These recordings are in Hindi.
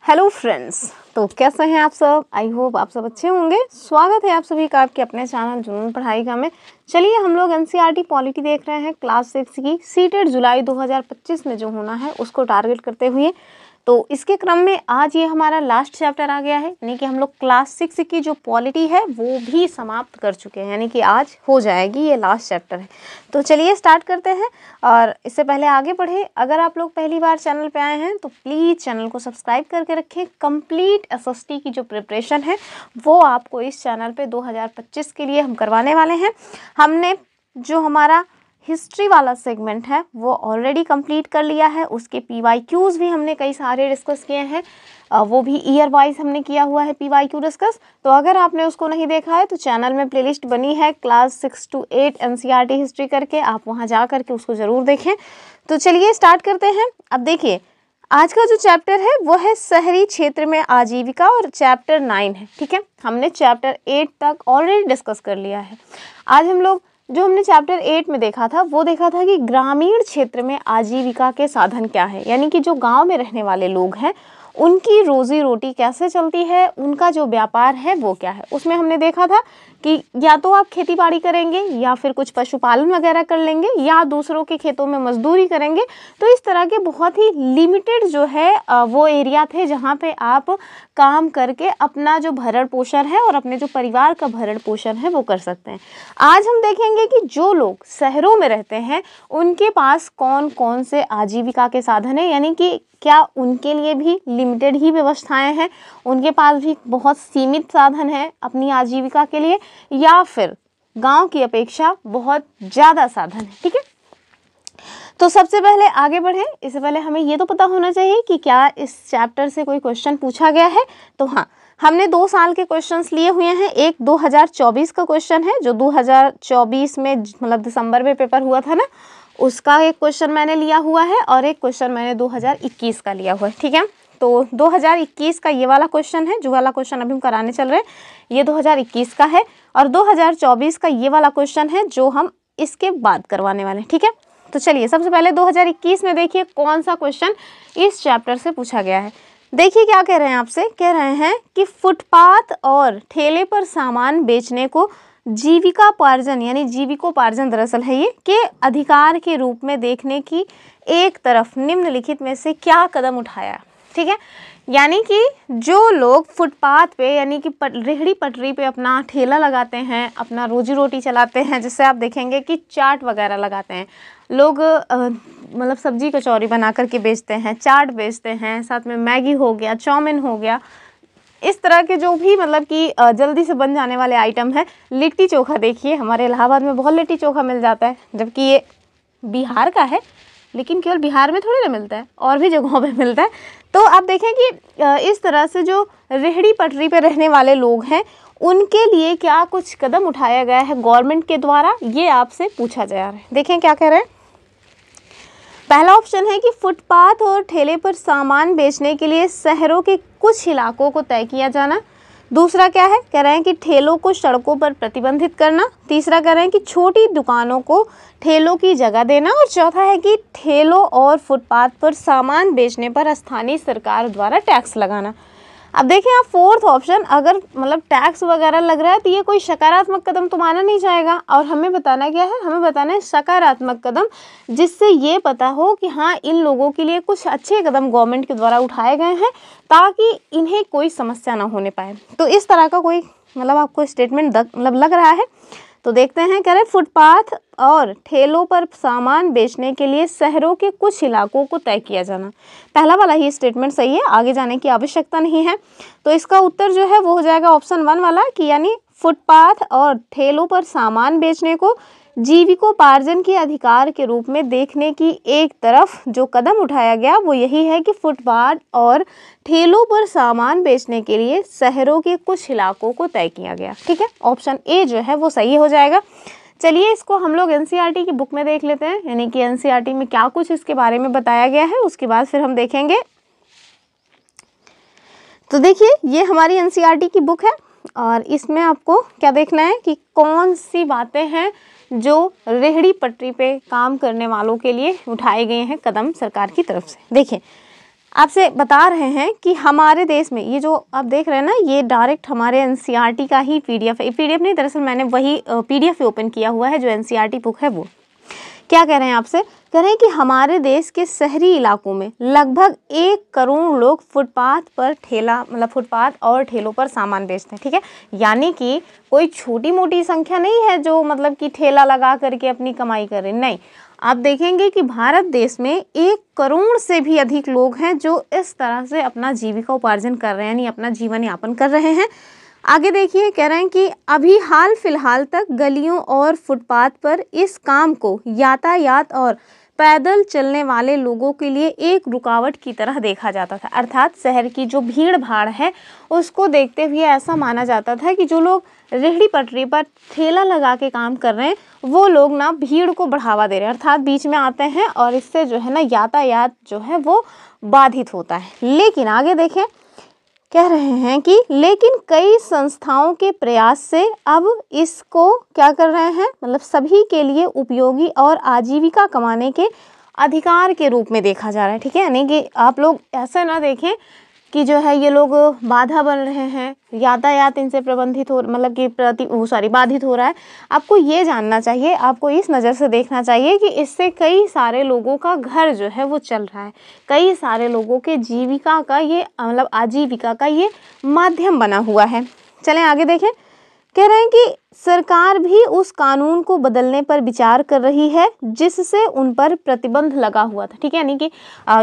हेलो फ्रेंड्स, तो कैसे हैं आप सब। आई होप आप सब अच्छे होंगे। स्वागत है आप सभी का आपके अपने चैनल जुनून पढ़ाई का में। चलिए हम लोग एनसीईआरटी पॉलिटी देख रहे हैं क्लास 6 की सीटेट जुलाई 2025 में जो होना है उसको टारगेट करते हुए। तो इसके क्रम में आज ये हमारा लास्ट चैप्टर आ गया है, यानी कि हम लोग क्लास 6 की जो पॉलिटी है वो भी समाप्त कर चुके हैं, यानी कि आज हो जाएगी, ये लास्ट चैप्टर है। तो चलिए स्टार्ट करते हैं। और इससे पहले आगे बढ़े, अगर आप लोग पहली बार चैनल पे आए हैं तो प्लीज़ चैनल को सब्सक्राइब करके रखें। कंप्लीट एसएसटी की जो प्रिपरेशन है वो आपको इस चैनल पे 2025 के लिए हम करवाने वाले हैं। हमने जो हमारा हिस्ट्री वाला सेगमेंट है वो ऑलरेडी कंप्लीट कर लिया है, उसके पीवाईक्यूज़ भी हमने कई सारे डिस्कस किए हैं, वो भी ईयर वाइज हमने किया हुआ है पीवाईक्यू डिस्कस। तो अगर आपने उसको नहीं देखा है तो चैनल में प्लेलिस्ट बनी है क्लास 6 to 8 एनसीईआरटी हिस्ट्री करके, आप वहाँ जा करके उसको ज़रूर देखें। तो चलिए स्टार्ट करते हैं। अब देखिए आज का जो चैप्टर है वो है शहरी क्षेत्र में आजीविका और चैप्टर 9 है, ठीक है। हमने चैप्टर 8 तक ऑलरेडी डिस्कस कर लिया है। आज हम लोग जो हमने चैप्टर 8 में देखा था वो देखा था कि ग्रामीण क्षेत्र में आजीविका के साधन क्या है, यानी कि जो गांव में रहने वाले लोग हैं उनकी रोजी रोटी कैसे चलती है, उनका जो व्यापार है वो क्या है। उसमें हमने देखा था कि या तो आप खेती बाड़ी करेंगे या फिर कुछ पशुपालन वगैरह कर लेंगे या दूसरों के खेतों में मजदूरी करेंगे। तो इस तरह के बहुत ही लिमिटेड जो है वो एरिया थे जहाँ पे आप काम करके अपना जो भरण पोषण है और अपने जो परिवार का भरण पोषण है वो कर सकते हैं। आज हम देखेंगे कि जो लोग शहरों में रहते हैं उनके पास कौन कौन से आजीविका के साधन है, यानी कि क्या उनके लिए भी लिमिटेड ही व्यवस्थाएं हैं, उनके पास भी बहुत सीमित साधन है अपनी आजीविका के लिए, या फिर गांव की अपेक्षा बहुत ज़्यादा साधन है, ठीक है। तो सबसे पहले आगे बढ़ें, इससे पहले हमें ये तो पता होना चाहिए कि क्या इस चैप्टर से कोई क्वेश्चन पूछा गया है। तो हाँ, हमने 2 साल के क्वेश्चंस लिए हुए हैं। एक 2024 का क्वेश्चन है जो 2024 में मतलब दिसंबर में पेपर हुआ था ना, उसका एक क्वेश्चन मैंने लिया हुआ है और एक क्वेश्चन मैंने 2021 का लिया हुआ है, ठीक है। तो 2021 का ये वाला क्वेश्चन है, जो वाला क्वेश्चन अभी हम कराने चल रहे हैं ये 2021 का है, और 2024 का ये वाला क्वेश्चन है जो हम इसके बाद करवाने वाले हैं, ठीक है। तो चलिए सबसे पहले 2021 में देखिए कौन सा क्वेश्चन इस चैप्टर से पूछा गया है। देखिए क्या कह रहे हैं आपसे, कह रहे हैं कि फुटपाथ और ठेले पर सामान बेचने को जीविकोपार्जन, यानी जीविकोपार्जन दरअसल है ये, के अधिकार के रूप में देखने की एक तरफ निम्नलिखित में से क्या कदम उठाया, ठीक है। यानी कि जो लोग फुटपाथ पे यानी कि रेहड़ी पटरी पे अपना ठेला लगाते हैं, अपना रोजी रोटी चलाते हैं, जिससे आप देखेंगे कि चाट वगैरह लगाते हैं लोग, मतलब सब्जी कचौरी बना करके बेचते हैं, चाट बेचते हैं, साथ में मैगी हो गया, चाउमीन हो गया, इस तरह के जो भी मतलब कि जल्दी से बन जाने वाले आइटम है। लिट्टी चोखा देखिए, हमारे इलाहाबाद में बहुत लिट्टी चोखा मिल जाता है, जबकि ये बिहार का है, लेकिन केवल बिहार में थोड़ी ना मिलता है, और भी जगहों पे मिलता है। तो आप देखें कि इस तरह से जो रेहड़ी पटरी पे रहने वाले लोग हैं उनके लिए क्या कुछ कदम उठाया गया है गवर्नमेंट के द्वारा, ये आपसे पूछा जा रहा है। देखें क्या कह रहे हैं। पहला ऑप्शन है कि फुटपाथ और ठेले पर सामान बेचने के लिए शहरों के कुछ इलाकों को तय किया जाना। दूसरा क्या है, कह रहे हैं कि ठेलों को सड़कों पर प्रतिबंधित करना। तीसरा कह रहे हैं कि छोटी दुकानों को ठेलों की जगह देना। और चौथा है कि ठेलों और फुटपाथ पर सामान बेचने पर स्थानीय सरकार द्वारा टैक्स लगाना। अब देखें आप, फोर्थ ऑप्शन अगर मतलब टैक्स वगैरह लग रहा है तो ये कोई सकारात्मक कदम तो माना नहीं जाएगा, और हमें बताना क्या है, हमें बताना है सकारात्मक कदम, जिससे ये पता हो कि हाँ इन लोगों के लिए कुछ अच्छे कदम गवर्नमेंट के द्वारा उठाए गए हैं ताकि इन्हें कोई समस्या ना होने पाए। तो इस तरह का कोई मतलब आपको स्टेटमेंट मतलब लग रहा है। तो देखते हैं, कह रहे फुटपाथ और ठेलों पर सामान बेचने के लिए शहरों के कुछ इलाकों को तय किया जाना। पहला वाला ही स्टेटमेंट सही है, आगे जाने की आवश्यकता नहीं है। तो इसका उत्तर जो है वो हो जाएगा ऑप्शन 1 वाला, कि यानी फुटपाथ और ठेलों पर सामान बेचने को जीविकोपार्जन के अधिकार के रूप में देखने की एक तरफ जो कदम उठाया गया वो यही है कि फुटपाथ और ठेलों पर सामान बेचने के लिए शहरों के कुछ इलाकों को तय किया गया, ठीक है। ऑप्शन ए जो है वो सही हो जाएगा। चलिए इसको हम लोग एनसीईआरटी की बुक में देख लेते हैं, यानी कि एनसीईआरटी में क्या कुछ इसके बारे में बताया गया है, उसके बाद फिर हम देखेंगे। तो देखिए ये हमारी एनसीईआरटी की बुक है और इसमें आपको क्या देखना है कि कौन सी बातें हैं जो रेहड़ी पटरी पे काम करने वालों के लिए उठाए गए हैं कदम सरकार की तरफ से। देखिए आपसे बता रहे हैं कि हमारे देश में ये जो आप देख रहे हैं ना, ये डायरेक्ट हमारे एनसीईआरटी का ही पीडीएफ है। पीडीएफ नहीं, दरअसल मैंने वही पीडीएफ ओपन किया हुआ है जो एनसीईआरटी बुक है वो। क्या कह रहे हैं आपसे, कह रहे हैं कि हमारे देश के शहरी इलाकों में लगभग 1 करोड़ लोग फुटपाथ पर ठेला मतलब फुटपाथ और ठेलों पर सामान बेचते हैं। ठीक है, यानी कि कोई छोटी मोटी संख्या नहीं है जो मतलब कि ठेला लगा करके अपनी कमाई कर रहे, नहीं। आप देखेंगे कि भारत देश में 1 करोड़ से भी अधिक लोग हैं जो इस तरह से अपना जीविका उपार्जन कर रहे हैं, यानी अपना जीवन यापन कर रहे हैं। आगे देखिए, कह रहे हैं कि अभी हाल फिलहाल तक गलियों और फुटपाथ पर इस काम को यातायात और पैदल चलने वाले लोगों के लिए एक रुकावट की तरह देखा जाता था। अर्थात शहर की जो भीड़ भाड़ है उसको देखते हुए ऐसा माना जाता था कि जो लोग रेहड़ी पटरी पर ठेला लगा के काम कर रहे हैं वो लोग ना भीड़ को बढ़ावा दे रहे हैं, अर्थात बीच में आते हैं और इससे जो है ना यातायात जो है वो बाधित होता है। लेकिन आगे देखें, कह रहे हैं कि लेकिन कई संस्थाओं के प्रयास से अब इसको क्या कर रहे हैं, मतलब सभी के लिए उपयोगी और आजीविका कमाने के अधिकार के रूप में देखा जा रहा है। ठीक है, यानी कि आप लोग ऐसा ना देखें कि जो है ये लोग बाधा बन रहे हैं, यातायात इनसे प्रबंधित हो मतलब कि बाधित हो रहा है। आपको ये जानना चाहिए, आपको इस नज़र से देखना चाहिए कि इससे कई सारे लोगों का घर जो है वो चल रहा है, कई सारे लोगों के जीविका का ये मतलब आजीविका का ये माध्यम बना हुआ है। चलें आगे देखें, कह रहे हैं कि सरकार भी उस कानून को बदलने पर विचार कर रही है जिससे उन पर प्रतिबंध लगा हुआ था। ठीक है, यानी कि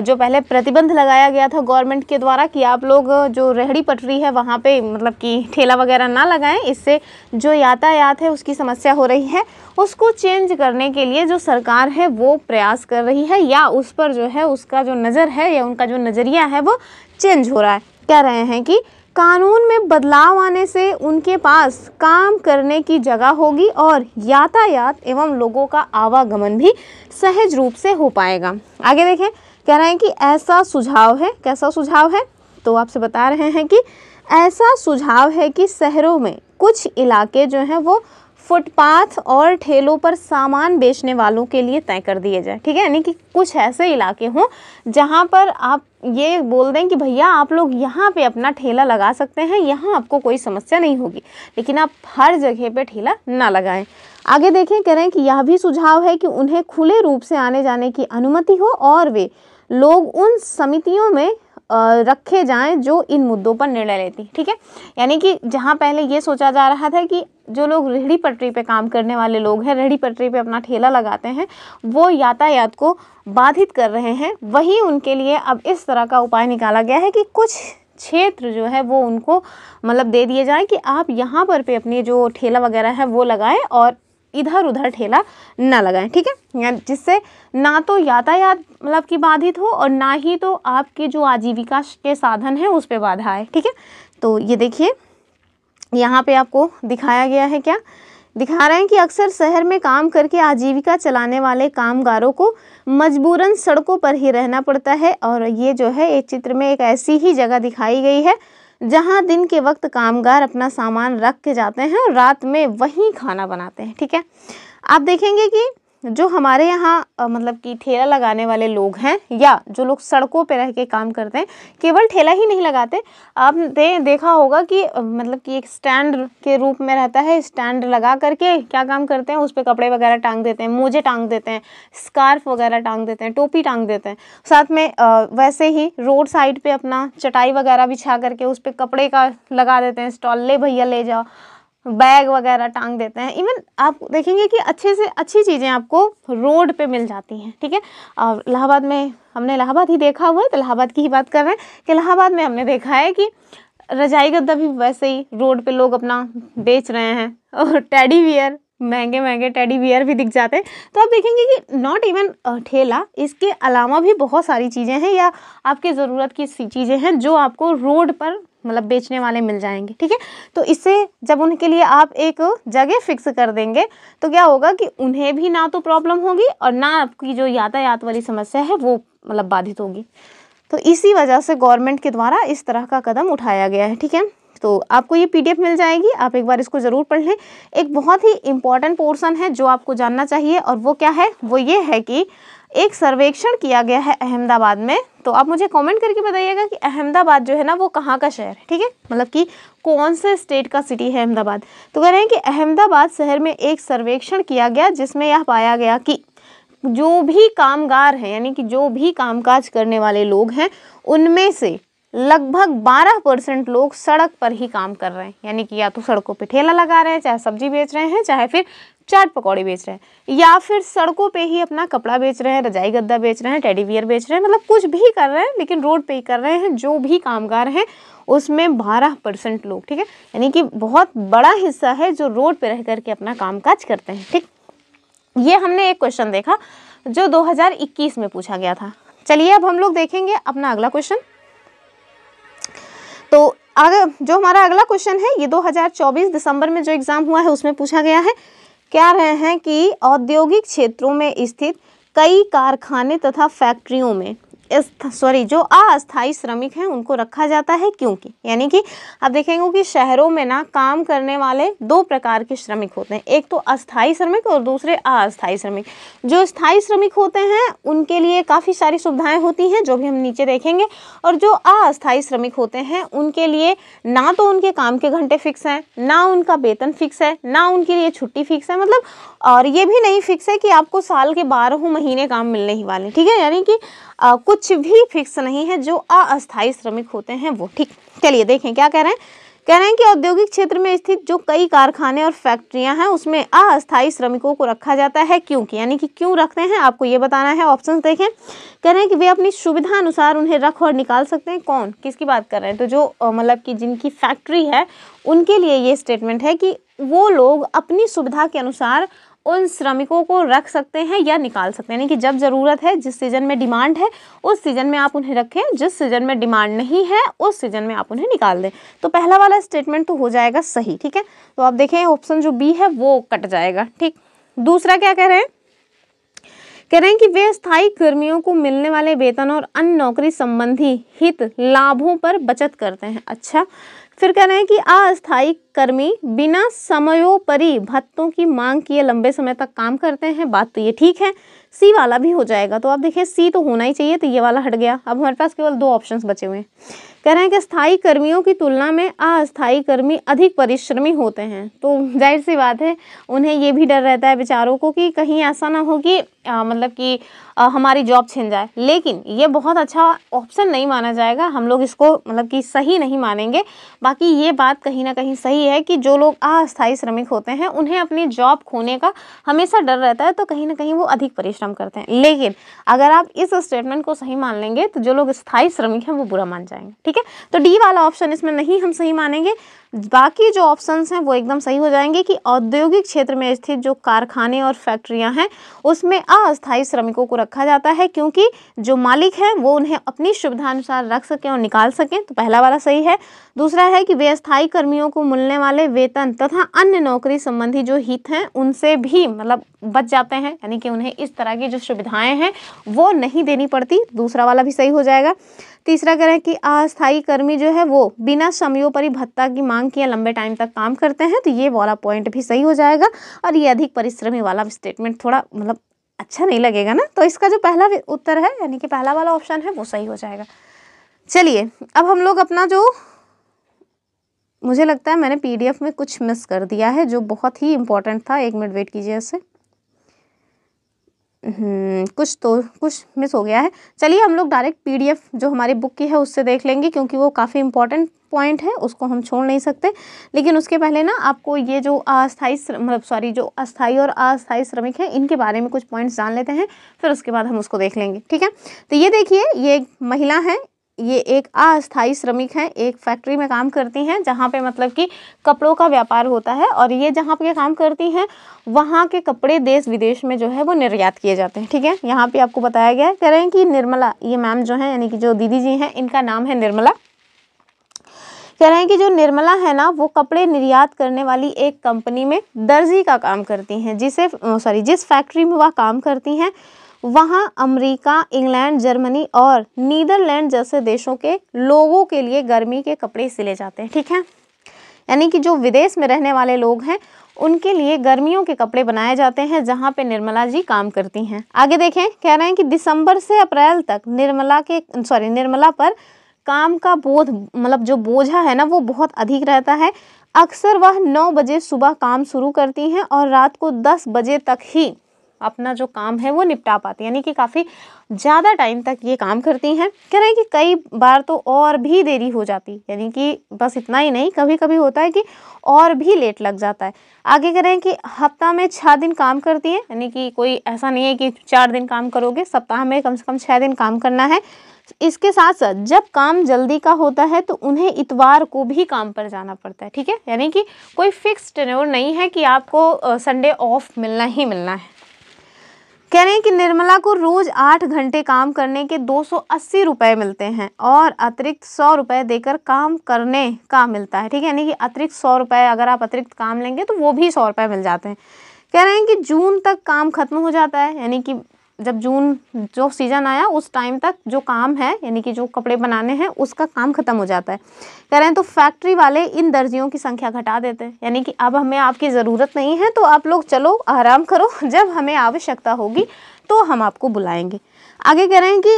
जो पहले प्रतिबंध लगाया गया था गवर्नमेंट के द्वारा कि आप लोग जो रेहड़ी पटरी है वहाँ पे मतलब कि ठेला वगैरह ना लगाएं, इससे जो यातायात है उसकी समस्या हो रही है, उसको चेंज करने के लिए जो सरकार है वो प्रयास कर रही है, या उस पर जो है उसका जो नज़र है या उनका जो नज़रिया है वो चेंज हो रहा है। कह रहे हैं कि कानून में बदलाव आने से उनके पास काम करने की जगह होगी और यातायात एवं लोगों का आवागमन भी सहज रूप से हो पाएगा। आगे देखें, कह रहे हैं कि ऐसा सुझाव है, कैसा सुझाव है, तो आपसे बता रहे हैं कि ऐसा सुझाव है कि शहरों में कुछ इलाके जो हैं वो फुटपाथ और ठेलों पर सामान बेचने वालों के लिए तय कर दिए जाए। ठीक है, यानी कि कुछ ऐसे इलाके हों जहां पर आप ये बोल दें कि भैया आप लोग यहाँ पे अपना ठेला लगा सकते हैं, यहाँ आपको कोई समस्या नहीं होगी, लेकिन आप हर जगह पे ठेला ना लगाएं। आगे देखें, कह रहे हैं कि यह भी सुझाव है कि उन्हें खुले रूप से आने जाने की अनुमति हो और वे लोग उन समितियों में रखे जाएं जो इन मुद्दों पर निर्णय लेती। ठीक है, यानी कि जहां पहले ये सोचा जा रहा था कि जो लोग रेहड़ी पटरी पे काम करने वाले लोग हैं, रेहड़ी पटरी पे अपना ठेला लगाते हैं, वो यातायात को बाधित कर रहे हैं, वही उनके लिए अब इस तरह का उपाय निकाला गया है कि कुछ क्षेत्र जो है वो उनको मतलब दे दिए जाएं कि आप यहाँ पर पे अपनी जो ठेला वगैरह है वो लगाएं और इधर उधर ठेला ना लगाएं। ठीक है, जिससे ना तो यातायात मतलब की बाधित हो और ना ही तो आपके जो आजीविका के साधन हैं उस पर बाधा आए। ठीक है, तो ये देखिए यहाँ पे आपको दिखाया गया है, क्या दिखा रहे हैं कि अक्सर शहर में काम करके आजीविका चलाने वाले कामगारों को मजबूरन सड़कों पर ही रहना पड़ता है। और ये जो है एक चित्र में एक ऐसी ही जगह दिखाई गई है जहां दिन के वक्त कामगार अपना सामान रख के जाते हैं और रात में वहीं खाना बनाते हैं। ठीक है, आप देखेंगे कि जो हमारे यहाँ मतलब कि ठेला लगाने वाले लोग हैं या जो लोग सड़कों पे रह के काम करते हैं, केवल ठेला ही नहीं लगाते, आपने देखा होगा कि मतलब कि एक स्टैंड के रूप में रहता है, स्टैंड लगा करके क्या काम करते हैं, उस पर कपड़े वगैरह टांग देते हैं, मोजे टांग देते हैं, स्कार्फ वगैरह टांग देते हैं, टोपी टांग देते हैं, साथ में वैसे ही रोड साइड पे अपना चटाई वगैरह बिछा करके उस पर कपड़े का लगा देते हैं स्टॉल, ले भैया ले जाओ, बैग वगैरह टांग देते हैं। इवन आप देखेंगे कि अच्छे से अच्छी चीज़ें आपको रोड पे मिल जाती हैं। ठीक है, और इलाहाबाद में हमने इलाहाबाद ही देखा हुआ है तो इलाहाबाद की ही बात कर रहे हैं कि इलाहाबाद में हमने देखा है कि रजाई गद्दा भी वैसे ही रोड पे लोग अपना बेच रहे हैं और टेडी बियर, महंगे महंगे टेडी बियर भी दिख जाते हैं। तो आप देखेंगे कि नॉट इवन ठेला, इसके अलावा भी बहुत सारी चीज़ें हैं या आपकी ज़रूरत की चीज़ें हैं जो आपको रोड पर मतलब बेचने वाले मिल जाएंगे। ठीक है, तो इससे जब उनके लिए आप एक जगह फिक्स कर देंगे तो क्या होगा कि उन्हें भी ना तो प्रॉब्लम होगी और ना आपकी जो यातायात वाली समस्या है वो मतलब बाधित होगी। तो इसी वजह से गवर्नमेंट के द्वारा इस तरह का कदम उठाया गया है। ठीक है, तो आपको ये पीडीएफ मिल जाएगी, आप एक बार इसको ज़रूर पढ़ लें। एक बहुत ही इम्पॉर्टेंट पोर्शन है जो आपको जानना चाहिए और वो क्या है, वो ये है कि एक सर्वेक्षण किया गया है अहमदाबाद में। तो आप मुझे कमेंट करके बताइएगा कि अहमदाबाद जो है ना वो कहाँ का शहर है, ठीक है, मतलब कि कौन से स्टेट का सिटी है अहमदाबाद। तो कह रहे हैं कि अहमदाबाद शहर में एक सर्वेक्षण किया गया जिसमें यह पाया गया कि जो भी कामगार हैं, यानी कि जो भी कामकाज करने वाले लोग हैं, उनमें से लगभग 12% लोग सड़क पर ही काम कर रहे हैं। यानी कि या तो सड़कों पे ठेला लगा रहे हैं, चाहे सब्जी बेच रहे हैं, चाहे फिर चाट पकौड़े बेच रहे हैं, या फिर सड़कों पे ही अपना कपड़ा बेच रहे हैं, रजाई गद्दा बेच रहे हैं, टेडी बियर बेच रहे हैं, मतलब कुछ भी कर रहे हैं लेकिन रोड पे ही कर रहे हैं। जो भी कामगार हैं उसमें 12% लोग, ठीक है, यानी कि बहुत बड़ा हिस्सा है जो रोड पे रह करके अपना कामकाज करते हैं। ठीक, ये हमने एक क्वेश्चन देखा जो 2021 में पूछा गया था। चलिए अब हम लोग देखेंगे अपना अगला क्वेश्चन। तो आगे जो हमारा अगला क्वेश्चन है ये 2024 दिसंबर में जो एग्जाम हुआ है उसमें पूछा गया है। क्या रहे हैं कि औद्योगिक क्षेत्रों में स्थित कई कारखाने तथा फैक्ट्रियों में जो अस्थायी श्रमिक हैं उनको रखा जाता है क्योंकि, यानी कि आप देखेंगे कि शहरों में ना काम करने वाले दो प्रकार के श्रमिक होते हैं, एक तो अस्थायी श्रमिक और दूसरे अस्थायी श्रमिक। जो स्थायी श्रमिक होते हैं उनके लिए काफ़ी सारी सुविधाएं होती हैं जो भी हम नीचे देखेंगे, और जो अस्थायी श्रमिक होते हैं उनके लिए ना तो उनके काम के घंटे फिक्स हैं, ना उनका वेतन फिक्स है, ना उनके लिए छुट्टी फिक्स है, मतलब और ये भी नहीं फिक्स है कि आपको साल के 12 महीने काम मिलने ही वाले, ठीक है, यानी कि कुछ भी फिक्स नहीं है जो अस्थायी श्रमिक होते हैं वो। ठीक, चलिए देखें क्या कह रहे हैं। कह रहे हैं कि औद्योगिक क्षेत्र में स्थित जो कई कारखाने और फैक्ट्रियां हैं उसमें अस्थायी श्रमिकों को रखा जाता है क्योंकि, यानी कि क्यों रखते हैं आपको ये बताना है। ऑप्शंस देखें। कह रहे हैं कि वे अपनी सुविधा अनुसार उन्हें रख और निकाल सकते हैं। कौन, किसकी बात कर रहे हैं, तो जो मतलब कि जिनकी फैक्ट्री है उनके लिए ये स्टेटमेंट है कि वो लोग अपनी सुविधा के अनुसार उन श्रमिकों को रख सकते हैं या निकाल सकते हैं, यानी कि जब ज़रूरत है, जिस सीजन में डिमांड है उस सीजन में आप उन्हें रखें, जिस सीजन में डिमांड नहीं है उस सीजन में आप उन्हें निकाल दें। तो पहला वाला स्टेटमेंट तो हो जाएगा सही, ठीक है। तो आप देखें ऑप्शन जो बी है वो कट जाएगा। ठीक, दूसरा क्या कह रहे हैं, कह रहे हैं कि वे स्थायी कर्मियों को मिलने वाले वेतन और अन्य नौकरी संबंधी हित लाभों पर बचत करते हैं। अच्छा, फिर कह रहे हैं कि अस्थायी कर्मी बिना समयोपरि भत्तों की मांग किए लंबे समय तक काम करते हैं। बात तो ये ठीक है, सी वाला भी हो जाएगा। तो आप देखिए सी तो होना ही चाहिए, तो ये वाला हट गया। अब हमारे पास केवल दो ऑप्शंस बचे हुए हैं। कह रहे हैं कि स्थायी कर्मियों की तुलना में अस्थायी कर्मी अधिक परिश्रमी होते हैं। तो जाहिर सी बात है उन्हें ये भी डर रहता है बेचारों को कि कहीं ऐसा ना हो कि मतलब कि हमारी जॉब छिन जाए, लेकिन ये बहुत अच्छा ऑप्शन नहीं माना जाएगा, हम लोग इसको मतलब कि सही नहीं मानेंगे। बाकी ये बात कहीं ना कहीं सही है कि जो लोग अस्थायी श्रमिक होते हैं उन्हें अपनी जॉब खोने का हमेशा डर रहता है, तो कहीं ना कहीं वो अधिक परिश्रम करते हैं। लेकिन अगर आप इस स्टेटमेंट को सही मान लेंगे तो जो लोग स्थायी श्रमिक हैं वो बुरा मान जाएंगे, ठीक है। तो डी वाला ऑप्शन इसमें नहीं हम सही मानेंगे, बाकी जो ऑप्शंस हैं वो एकदम सही हो जाएंगे कि औद्योगिक क्षेत्र में स्थित जो कारखाने और फैक्ट्रियां हैं उसमें अस्थायी श्रमिकों को रखा जाता है क्योंकि जो मालिक हैं वो उन्हें अपनी सुविधा अनुसार रख सकें और निकाल सकें। तो पहला वाला सही है। दूसरा है कि वे स्थायी कर्मियों को मिलने वाले वेतन तथा अन्य नौकरी संबंधी जो हित हैं उनसे भी मतलब बच जाते हैं, यानी कि उन्हें इस तरह की जो सुविधाएं हैं वो नहीं देनी पड़ती। दूसरा वाला भी सही हो जाएगा। तीसरा कह रहे हैं कि अस्थायी कर्मी जो है वो बिना समयोपरि भत्ता की मांग किए लंबे टाइम तक काम करते हैं, तो ये वाला पॉइंट भी सही हो जाएगा। और ये अधिक परिश्रमी वाला स्टेटमेंट थोड़ा मतलब अच्छा नहीं लगेगा ना, तो इसका जो पहला उत्तर है यानी कि पहला वाला ऑप्शन है वो सही हो जाएगा। चलिए अब हम लोग अपना जो, मुझे लगता है मैंने PDF में कुछ मिस कर दिया है जो बहुत ही इम्पोर्टेंट था, एक मिनट वेट कीजिए इससे, कुछ मिस हो गया है। चलिए हम लोग डायरेक्ट PDF जो हमारी बुक की है उससे देख लेंगे क्योंकि वो काफ़ी इंपॉर्टेंट पॉइंट है, उसको हम छोड़ नहीं सकते। लेकिन उसके पहले ना आपको ये जो जो अस्थाई और अस्थाई श्रमिक हैं इनके बारे में कुछ पॉइंट्स जान लेते हैं, फिर उसके बाद हम उसको देख लेंगे, ठीक है। तो ये देखिए, ये एक महिला है, ये एक अस्थायी श्रमिक हैं, एक फैक्ट्री में काम करती हैं जहाँ पे मतलब कि कपड़ों का व्यापार होता है, और ये जहाँ पे काम करती हैं वहाँ के कपड़े देश विदेश में जो है वो निर्यात किए जाते हैं, ठीक है। यहाँ पे आपको बताया गया है। कह रहे हैं कि निर्मला, ये मैम जो है यानी कि जो दीदी जी हैं इनका नाम है निर्मला। कह रहे हैं कि जो निर्मला है ना वो कपड़े निर्यात करने वाली एक कंपनी में दर्जी का काम करती हैं, जिस फैक्ट्री में वह काम करती हैं वहाँ अमेरिका, इंग्लैंड, जर्मनी और नीदरलैंड जैसे देशों के लोगों के लिए गर्मी के कपड़े सिले जाते हैं, ठीक है। यानी कि जो विदेश में रहने वाले लोग हैं उनके लिए गर्मियों के कपड़े बनाए जाते हैं, जहाँ पे निर्मला जी काम करती हैं। आगे देखें, कह रहे हैं कि दिसंबर से अप्रैल तक निर्मला पर काम का जो बोझा है ना वो बहुत अधिक रहता है। अक्सर वह 9 बजे सुबह काम शुरू करती हैं और रात को 10 बजे तक ही अपना जो काम है वो निपटा पाती है, यानी कि काफ़ी ज़्यादा टाइम तक ये काम करती हैं। कह रहे हैं कि कई बार तो और भी देरी हो जाती, यानी कि बस इतना ही नहीं, कभी कभी होता है कि और भी लेट लग जाता है। आगे कह रहे हैं कि हफ्ता में 6 दिन काम करती हैं, यानी कि कोई ऐसा नहीं है कि 4 दिन काम करोगे, सप्ताह में कम से कम 6 दिन काम करना है। इसके साथ साथ जब काम जल्दी का होता है तो उन्हें इतवार को भी काम पर जाना पड़ता है, ठीक है, यानी कि कोई फिक्स टेन्योर नहीं है कि आपको संडे ऑफ मिलना ही मिलना है। कह रहे हैं कि निर्मला को रोज 8 घंटे काम करने के 280 रुपये मिलते हैं और अतिरिक्त 100 रुपये देकर काम करने का मिलता है, ठीक है, यानी कि अतिरिक्त 100 रुपये अगर आप अतिरिक्त काम लेंगे तो वो भी 100 रुपये मिल जाते हैं। कह रहे हैं कि जून तक काम खत्म हो जाता है, यानी कि जब जून जो सीज़न आया उस टाइम तक जो काम है, यानी कि जो कपड़े बनाने हैं उसका काम ख़त्म हो जाता है। कह रहे हैं तो फैक्ट्री वाले इन दर्जियों की संख्या घटा देते हैं, यानी कि अब हमें आपकी ज़रूरत नहीं है तो आप लोग चलो आराम करो, जब हमें आवश्यकता होगी तो हम आपको बुलाएंगे। आगे कह रहे हैं कि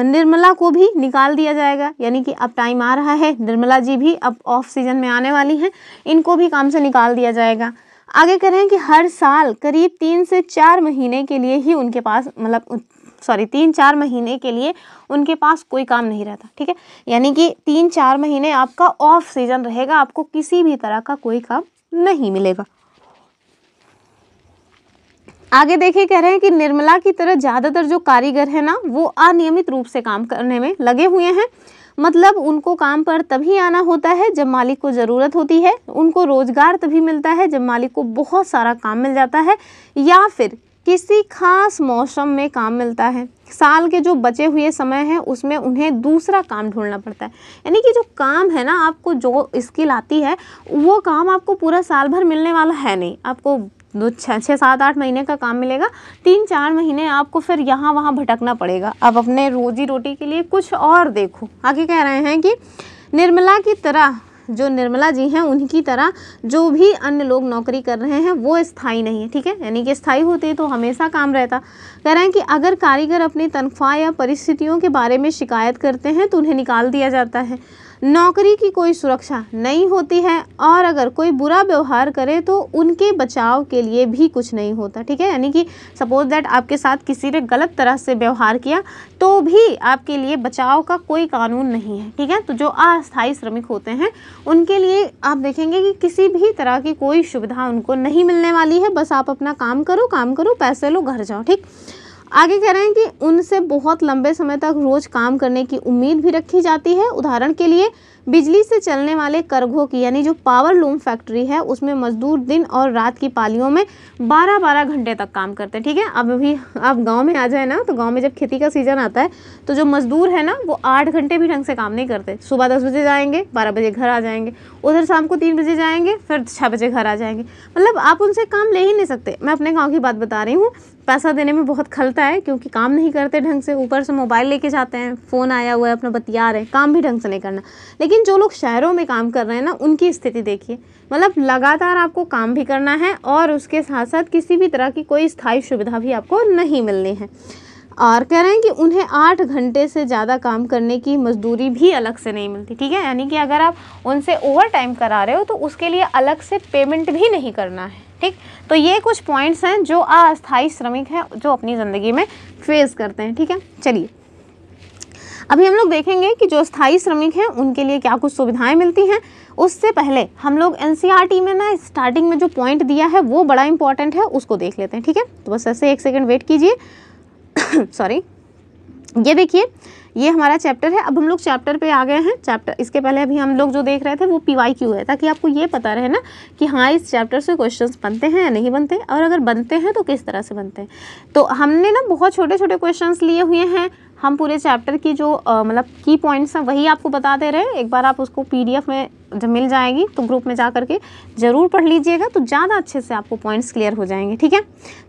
निर्मला को भी निकाल दिया जाएगा, यानी कि अब टाइम आ रहा है, निर्मला जी भी अब ऑफ सीजन में आने वाली हैं, इनको भी काम से निकाल दिया जाएगा। आगे कह रहे हैं कि हर साल करीब 3 से 4 महीने के लिए ही उनके पास 3-4 महीने के लिए उनके पास कोई काम नहीं रहता, ठीक है, यानी कि 3-4 महीने आपका ऑफ सीजन रहेगा, आपको किसी भी तरह का कोई काम नहीं मिलेगा। आगे देखिए, कह रहे हैं कि निर्मला की तरह ज़्यादातर जो कारीगर है ना वो अनियमित रूप से काम करने में लगे हुए हैं, मतलब उनको काम पर तभी आना होता है जब मालिक को ज़रूरत होती है, उनको रोज़गार तभी मिलता है जब मालिक को बहुत सारा काम मिल जाता है या फिर किसी खास मौसम में काम मिलता है। साल के जो बचे हुए समय है उसमें उन्हें दूसरा काम ढूंढना पड़ता है, यानी कि जो काम है ना, आपको जो स्किल आती है वो काम आपको पूरा साल भर मिलने वाला है नहीं, आपको 6-7-8 महीने का काम मिलेगा, 3-4 महीने आपको फिर यहाँ वहाँ भटकना पड़ेगा, अब अपने रोजी रोटी के लिए कुछ और देखो। आगे कह रहे हैं कि निर्मला की तरह, जो निर्मला जी हैं उनकी तरह जो भी अन्य लोग नौकरी कर रहे हैं वो स्थायी नहीं है, ठीक है, यानी कि स्थायी होती तो हमेशा काम रहता। कह रहे हैं कि अगर कारीगर अपनी तनख्वाह या परिस्थितियों के बारे में शिकायत करते हैं तो उन्हें निकाल दिया जाता है, नौकरी की कोई सुरक्षा नहीं होती है और अगर कोई बुरा व्यवहार करे तो उनके बचाव के लिए भी कुछ नहीं होता, ठीक है, यानी कि सपोज दैट आपके साथ किसी ने गलत तरह से व्यवहार किया तो भी आपके लिए बचाव का कोई कानून नहीं है, ठीक है। तो जो अस्थायी श्रमिक होते हैं उनके लिए आप देखेंगे कि किसी भी तरह की कोई सुविधा उनको नहीं मिलने वाली है, बस आप अपना काम करो, पैसे लो, घर जाओ, ठीक। आगे कह रहे हैं कि उनसे बहुत लंबे समय तक रोज काम करने की उम्मीद भी रखी जाती है। उदाहरण के लिए बिजली से चलने वाले करघों की, यानी जो पावर लूम फैक्ट्री है उसमें मजदूर दिन और रात की पालियों में 12-12 घंटे तक काम करते हैं, ठीक है। अब अभी आप गांव में आ जाए ना, तो गांव में जब खेती का सीज़न आता है तो जो मजदूर है ना वो 8 घंटे भी ढंग से काम नहीं करते, सुबह 10 बजे जाएंगे, 12 बजे घर आ जाएंगे, उधर शाम को 3 बजे जाएंगे, फिर 6 बजे घर आ जाएंगे, मतलब आप उनसे काम ले ही नहीं सकते। मैं अपने गाँव की बात बता रही हूँ, पैसा देने में बहुत खलता है क्योंकि काम नहीं करते ढंग से, ऊपर से मोबाइल लेके जाते हैं, फ़ोन आया हुआ है, अपना बतिया रहे हैं, काम भी ढंग से नहीं करना। लेकिन जो लोग शहरों में काम कर रहे हैं ना उनकी स्थिति देखिए, मतलब लगातार आपको काम भी करना है और उसके साथ साथ किसी भी तरह की कोई स्थायी सुविधा भी आपको नहीं मिलनी है। और कह रहे हैं कि उन्हें 8 घंटे से ज़्यादा काम करने की मजदूरी भी अलग से नहीं मिलती, ठीक है, यानी कि अगर आप उनसे ओवर टाइम करा रहे हो तो उसके लिए अलग से पेमेंट भी नहीं करना है, ठीक। तो ये कुछ पॉइंट्स हैं जो अस्थायी श्रमिक हैं जो अपनी ज़िंदगी में फेस करते हैं, ठीक है। चलिए अभी हम लोग देखेंगे कि जो स्थायी श्रमिक हैं उनके लिए क्या कुछ सुविधाएं मिलती हैं। उससे पहले हम लोग एनसीईआरटी में ना स्टार्टिंग में जो पॉइंट दिया है वो बड़ा इंपॉर्टेंट है, उसको देख लेते हैं, ठीक है। तो बस ऐसे 1 सेकेंड वेट कीजिए। सॉरी, ये देखिए ये हमारा चैप्टर है। अब हम लोग चैप्टर पे आ गए हैं। चैप्टर इसके पहले अभी हम लोग जो देख रहे थे वो PYQ है, ताकि आपको ये पता रहे ना कि हाँ इस चैप्टर से क्वेश्चंस बनते हैं या नहीं बनते, और अगर बनते हैं तो किस तरह से बनते हैं। तो हमने ना बहुत छोटे छोटे क्वेश्चंस लिए हुए हैं, हम पूरे चैप्टर की जो मतलब की पॉइंट्स हैं वही आपको बताते रहे। एक बार आप उसको PDF में जब मिल जाएगी तो ग्रुप में जा करके ज़रूर पढ़ लीजिएगा, तो ज़्यादा अच्छे से आपको पॉइंट्स क्लियर हो जाएंगे, ठीक है।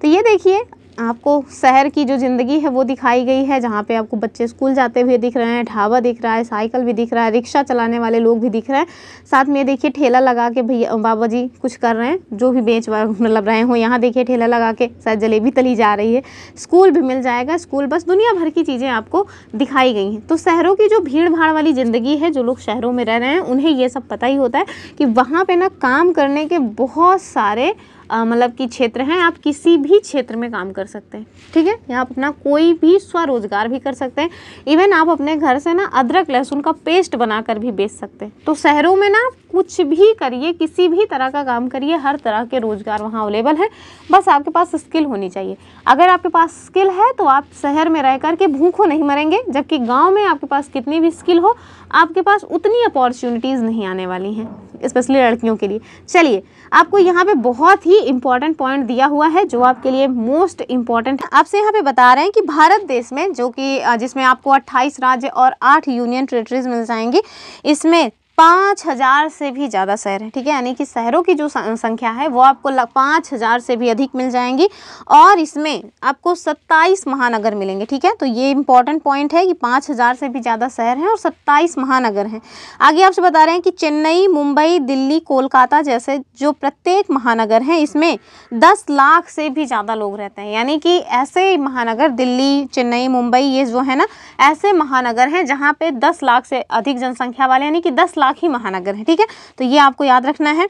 तो ये देखिए आपको शहर की जो ज़िंदगी है वो दिखाई गई है, जहाँ पे आपको बच्चे स्कूल जाते हुए दिख रहे हैं, ढाबा दिख रहा है, साइकिल भी दिख रहा है, रिक्शा चलाने वाले लोग भी दिख रहे हैं। साथ में देखिए ठेला लगा के भैया बाबा जी कुछ कर रहे हैं, जो भी मतलब रहे हो। यहाँ देखिए ठेला लगा के शायद जलेबी तली जा रही है। स्कूल भी मिल जाएगा, स्कूल बस, दुनिया भर की चीज़ें आपको दिखाई गई हैं। तो शहरों की जो भीड़ भाड़ वाली ज़िंदगी है, जो लोग शहरों में रह रहे हैं उन्हें ये सब पता ही होता है कि वहाँ पे ना काम करने के बहुत सारे मतलब कि क्षेत्र हैं। आप किसी भी क्षेत्र में काम कर सकते हैं, ठीक है। यहाँ आप अपना कोई भी स्वरोजगार भी कर सकते हैं। इवन आप अपने घर से ना अदरक लहसुन का पेस्ट बनाकर भी बेच सकते हैं। तो शहरों में ना कुछ भी करिए, किसी भी तरह का काम करिए, हर तरह के रोजगार वहाँ अवेलेबल है। बस आपके पास स्किल होनी चाहिए। अगर आपके पास स्किल है तो आप शहर में रह करके भूखों नहीं मरेंगे, जबकि गाँव में आपके पास कितनी भी स्किल हो, आपके पास उतनी अपॉर्चुनिटीज़ नहीं आने वाली हैं, स्पेशली लड़कियों के लिए। चलिए, आपको यहाँ पे बहुत ही इम्पॉर्टेंट पॉइंट दिया हुआ है जो आपके लिए मोस्ट इम्पॉर्टेंट है। आपसे यहाँ पे बता रहे हैं कि भारत देश में, जो कि जिसमें आपको 28 राज्य और 8 यूनियन टेरिटरीज मिल जाएंगी, इसमें 5000 से भी ज़्यादा शहर हैं, ठीक है। यानी कि शहरों की जो संख्या है वो आपको 5000 से भी अधिक मिल जाएंगी। और इसमें आपको 27 महानगर मिलेंगे, ठीक है। तो ये इंपॉर्टेंट पॉइंट है कि 5000 से भी ज़्यादा शहर हैं और 27 महानगर हैं। आगे आपसे बता रहे हैं कि चेन्नई, मुंबई, दिल्ली, कोलकाता जैसे जो प्रत्येक महानगर हैं, इसमें 10 लाख से भी ज़्यादा लोग रहते हैं। यानी कि ऐसे महानगर, दिल्ली, चेन्नई, मुंबई, ये जो है ना ऐसे महानगर हैं जहाँ पे 10 लाख से अधिक जनसंख्या वाले, यानी कि 10 लाख ही महानगर है, ठीक है। तो ये आपको याद रखना है।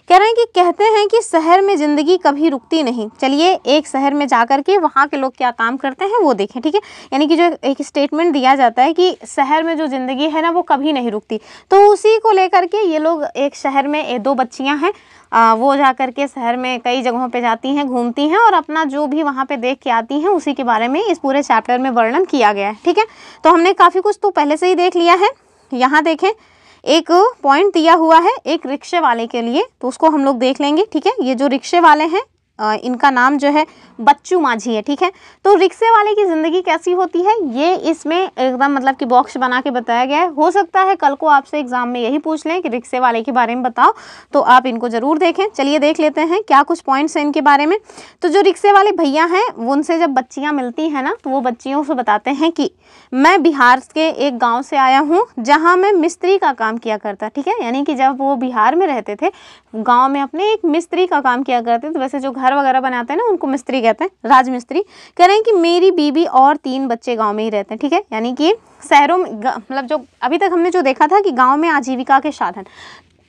कह रहे हैं कि कहते हैं कि शहर में जिंदगी कभी रुकती नहीं। चलिए एक शहर में जाकर के वहाँ के लोग क्या काम करते हैं वो देखें, ठीक है। यानी कि जो एक स्टेटमेंट दिया जाता है कि शहर में जो जिंदगी है ना वो कभी नहीं रुकती, तो उसी को लेकर के ये लोग, एक शहर में 2 बच्चियाँ हैं, वो जा कर के शहर में कई जगहों पे जाती हैं, घूमती हैं और अपना जो भी वहाँ पे देख के आती हैं उसी के बारे में इस पूरे चैप्टर में वर्णन किया गया है, ठीक है। तो हमने काफ़ी कुछ तो पहले से ही देख लिया है। यहाँ देखें, एक पॉइंट दिया हुआ है एक रिक्शे वाले के लिए, तो उसको हम लोग देख लेंगे, ठीक है। ये जो रिक्शे वाले हैं इनका नाम जो है बच्चू माझी है, ठीक है। तो रिक्शे वाले की ज़िंदगी कैसी होती है ये इसमें एकदम मतलब कि बॉक्स बना के बताया गया है। हो सकता है कल को आपसे एग्जाम में यही पूछ लें कि रिक्शे वाले के बारे में बताओ, तो आप इनको ज़रूर देखें। चलिए देख लेते हैं क्या कुछ पॉइंट्स हैं इनके बारे में। तो जो रिक्शे वाले भैया हैं उनसे जब बच्चियाँ मिलती हैं ना, तो वो बच्चियों से बताते हैं कि मैं बिहार के एक गाँव से आया हूँ जहाँ मैं मिस्त्री का काम किया करता, ठीक है। यानी कि जब वो बिहार में रहते थे, गाँव में अपने एक मिस्त्री का काम किया करते, तो वैसे जो घर वगैरह बनाते हैं ना उनको मिस्त्री कहते हैं, राजमिस्त्री। कह रहे हैं कि मेरी बीवी और 3 बच्चे गांव में ही रहते हैं, ठीक है। यानी कि शहरों में मतलब जो अभी तक हमने जो देखा था कि गांव में आजीविका के साधन,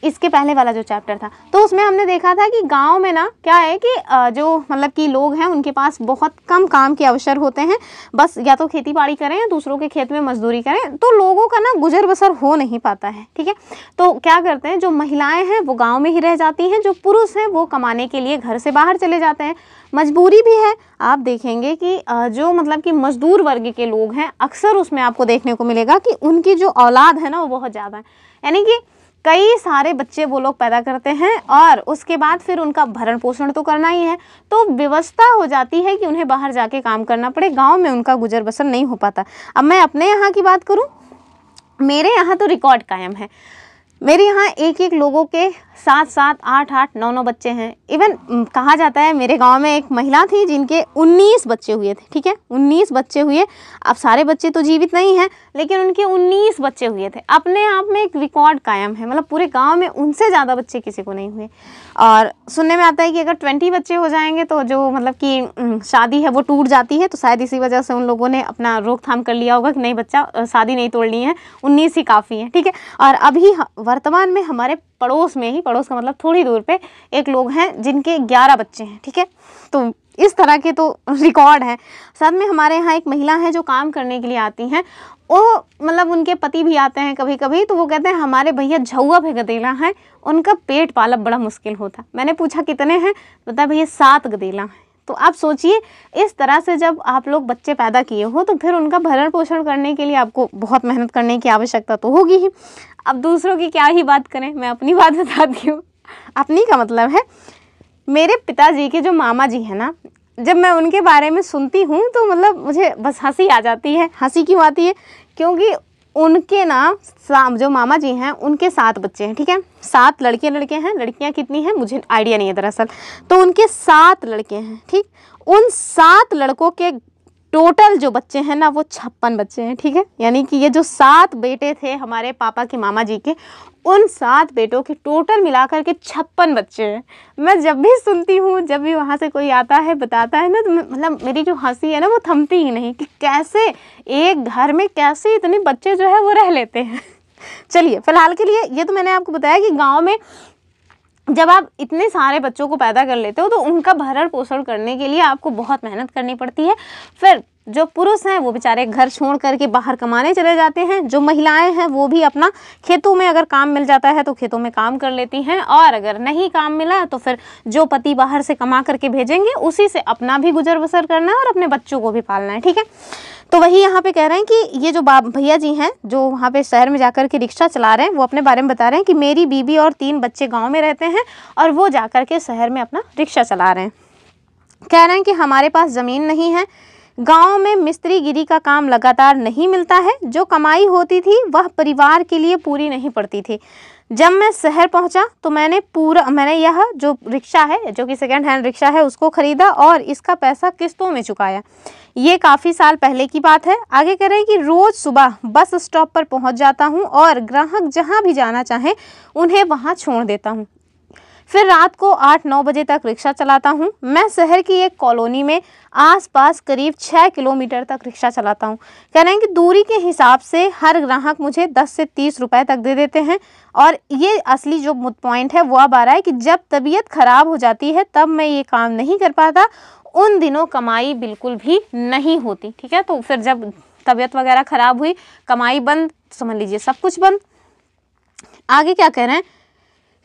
इसके पहले वाला जो चैप्टर था तो उसमें हमने देखा था कि गांव में ना क्या है कि जो मतलब कि लोग हैं उनके पास बहुत कम काम के अवसर होते हैं, बस या तो खेती बाड़ी करें या दूसरों के खेत में मजदूरी करें, तो लोगों का ना गुजर बसर हो नहीं पाता है, ठीक है। तो क्या करते हैं, जो महिलाएं हैं वो गाँव में ही रह जाती हैं, जो पुरुष हैं वो कमाने के लिए घर से बाहर चले जाते हैं। मजबूरी भी है। आप देखेंगे कि जो मतलब कि मजदूर वर्ग के लोग हैं अक्सर उसमें आपको देखने को मिलेगा कि उनकी जो औलाद है ना वो बहुत ज़्यादा है, यानी कि कई सारे बच्चे वो लोग पैदा करते हैं और उसके बाद फिर उनका भरण पोषण तो करना ही है, तो व्यवस्था हो जाती है कि उन्हें बाहर जाके काम करना पड़े, गांव में उनका गुजर बसर नहीं हो पाता। अब मैं अपने यहाँ की बात करूँ, मेरे यहाँ तो रिकॉर्ड कायम है। मेरे यहाँ एक लोगों के 7-7, 8-8, 9-9 बच्चे हैं। इवन कहा जाता है मेरे गांव में एक महिला थी जिनके 19 बच्चे हुए थे, ठीक है, 19 बच्चे हुए। अब सारे बच्चे तो जीवित नहीं हैं, लेकिन उनके 19 बच्चे हुए थे। अपने आप में एक रिकॉर्ड कायम है, मतलब पूरे गांव में उनसे ज़्यादा बच्चे किसी को नहीं हुए। और सुनने में आता है कि अगर 20 बच्चे हो जाएंगे तो जो मतलब कि शादी है वो टूट जाती है, तो शायद इसी वजह से उन लोगों ने अपना रोकथाम कर लिया होगा कि नहीं बच्चा शादी नहीं तोड़नी है, 19 ही काफ़ी है, ठीक है। और अभी वर्तमान में हमारे पड़ोस में ही, पड़ोस का मतलब थोड़ी दूर पे एक लोग हैं जिनके 11 बच्चे हैं, ठीक है। तो इस तरह के तो रिकॉर्ड है। साथ में हमारे यहाँ एक महिला है जो काम करने के लिए आती हैं, वो मतलब उनके पति भी आते हैं कभी कभी, तो वो कहते हैं हमारे भैया झौआ पे गदेला हैं, उनका पेट पाला बड़ा मुश्किल होता। मैंने पूछा कितने हैं, बताया भैया 7 गदेला हैं। तो आप सोचिए इस तरह से जब आप लोग बच्चे पैदा किए हो तो फिर उनका भरण पोषण करने के लिए आपको बहुत मेहनत करने की आवश्यकता तो होगी ही। अब दूसरों की क्या ही बात करें, मैं अपनी बात बताती हूँ। अपनी का मतलब है मेरे पिताजी के जो मामा जी हैं ना, जब मैं उनके बारे में सुनती हूँ तो मतलब मुझे बस हंसी आ जाती है। हंसी क्यों आती है, क्योंकि उनके ना जो मामा जी हैं उनके 7 बच्चे हैं, ठीक है। 7 लड़के हैं, लड़कियां कितनी हैं मुझे आइडिया नहीं है दरअसल, तो उनके 7 लड़के हैं, ठीक। उन 7 लड़कों के टोटल जो बच्चे हैं ना वो 56 बच्चे हैं, ठीक है। यानी कि ये जो 7 बेटे थे हमारे पापा के मामा जी के, उन 7 बेटों के टोटल मिलाकर के 56 बच्चे हैं। मैं जब भी सुनती हूँ, जब भी वहाँ से कोई आता है बताता है ना, तो मतलब मेरी जो हंसी है ना वो थमती ही नहीं कि कैसे एक घर में कैसे इतने बच्चे जो है वो रह लेते हैं। चलिए फिलहाल के लिए ये तो मैंने आपको बताया कि गाँव में जब आप इतने सारे बच्चों को पैदा कर लेते हो तो उनका भरण पोषण करने के लिए आपको बहुत मेहनत करनी पड़ती है। फिर जो पुरुष हैं वो बेचारे घर छोड़ करके बाहर कमाने चले जाते हैं, जो महिलाएं हैं वो भी अपना खेतों में अगर काम मिल जाता है तो खेतों में काम कर लेती हैं, और अगर नहीं काम मिला तो फिर जो पति बाहर से कमा करके भेजेंगे उसी से अपना भी गुजर बसर करना है और अपने बच्चों को भी पालना है, ठीक है। तो वही यहाँ पे कह रहे हैं कि ये जो भैया जी हैं जो वहाँ पे शहर में जाकर के रिक्शा चला रहे हैं, वो अपने बारे में बता रहे हैं कि मेरी बीवी और 3 बच्चे गाँव में रहते हैं और वो जाकर के शहर में अपना रिक्शा चला रहे हैं। कह रहे हैं कि हमारे पास ज़मीन नहीं है, गांव में मिस्त्रीगिरी का काम लगातार नहीं मिलता है, जो कमाई होती थी वह परिवार के लिए पूरी नहीं पड़ती थी। जब मैं शहर पहुंचा तो मैंने यह जो रिक्शा है, जो कि सेकंड हैंड रिक्शा है, उसको खरीदा और इसका पैसा किस्तों में चुकाया। ये काफ़ी साल पहले की बात है। आगे कह रहे हैं कि रोज़ सुबह बस स्टॉप पर पहुंच जाता हूं और ग्राहक जहां भी जाना चाहें उन्हें वहां छोड़ देता हूं। फिर रात को 8-9 बजे तक रिक्शा चलाता हूँ। मैं शहर की एक कॉलोनी में आसपास करीब 6 किलोमीटर तक रिक्शा चलाता हूँ। कह रहे हैं कि दूरी के हिसाब से हर ग्राहक मुझे 10 से 30 रुपए तक दे देते हैं। और ये असली जो पॉइंट है वो अब आ रहा है कि जब तबीयत खराब हो जाती है तब मैं ये काम नहीं कर पाता, उन दिनों कमाई बिल्कुल भी नहीं होती, ठीक है। तो फिर जब तबीयत वगैरह खराब हुई, कमाई बंद, समझ लीजिए सब कुछ बंद। आगे क्या कह रहे हैं,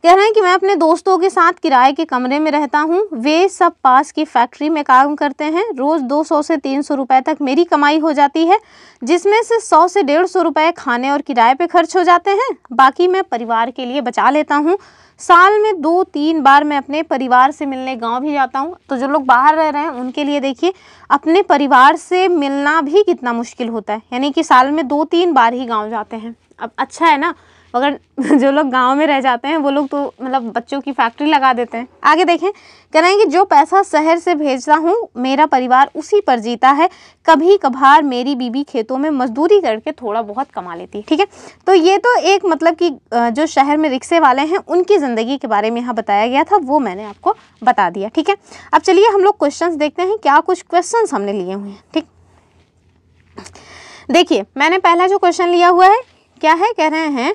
कह रहे हैं कि मैं अपने दोस्तों के साथ किराए के कमरे में रहता हूँ। वे सब पास की फैक्ट्री में काम करते हैं। रोज़ 200 से 300 रुपए तक मेरी कमाई हो जाती है, जिसमें से 100 से 150 रुपए खाने और किराए पे खर्च हो जाते हैं। बाकी मैं परिवार के लिए बचा लेता हूँ। साल में 2-3 बार मैं अपने परिवार से मिलने गाँव भी जाता हूँ। तो जो लोग बाहर रह रहे हैं उनके लिए देखिए अपने परिवार से मिलना भी कितना मुश्किल होता है, यानी कि साल में 2-3 बार ही गाँव जाते हैं। अब अच्छा है ना, अगर जो लोग गांव में रह जाते हैं वो लोग तो मतलब बच्चों की फैक्ट्री लगा देते हैं। आगे देखें, कह रहे हैं कि जो पैसा शहर से भेजता हूँ मेरा परिवार उसी पर जीता है। कभी कभार मेरी बीवी खेतों में मजदूरी करके थोड़ा बहुत कमा लेती है, ठीक है। तो ये तो एक मतलब कि जो शहर में रिक्शे वाले हैं उनकी ज़िंदगी के बारे में यहाँ बताया गया था, वो मैंने आपको बता दिया, ठीक है। अब चलिए हम लोग क्वेश्चन देखते हैं, क्या कुछ क्वेश्चन हमने लिए हुए हैं, ठीक। देखिए मैंने पहला जो क्वेश्चन लिया हुआ है क्या है, कह रहे हैं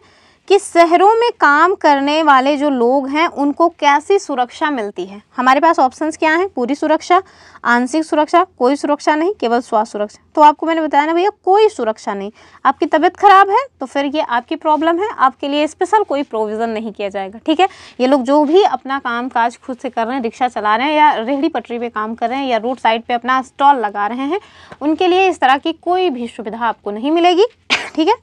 कि शहरों में काम करने वाले जो लोग हैं उनको कैसी सुरक्षा मिलती है। हमारे पास ऑप्शंस क्या हैं, पूरी सुरक्षा, आंशिक सुरक्षा, कोई सुरक्षा नहीं, केवल स्वास्थ्य सुरक्षा। तो आपको मैंने बताया ना भैया, कोई सुरक्षा नहीं। आपकी तबीयत खराब है तो फिर ये आपकी प्रॉब्लम है, आपके लिए स्पेशल कोई प्रोविज़न नहीं किया जाएगा, ठीक है। ये लोग जो भी अपना काम काज खुद से कर रहे हैं, रिक्शा चला रहे हैं या रेहड़ी पटरी पे काम कर रहे हैं या रोड साइड पे अपना स्टॉल लगा रहे हैं, उनके लिए इस तरह की कोई भी सुविधा आपको नहीं मिलेगी, ठीक है।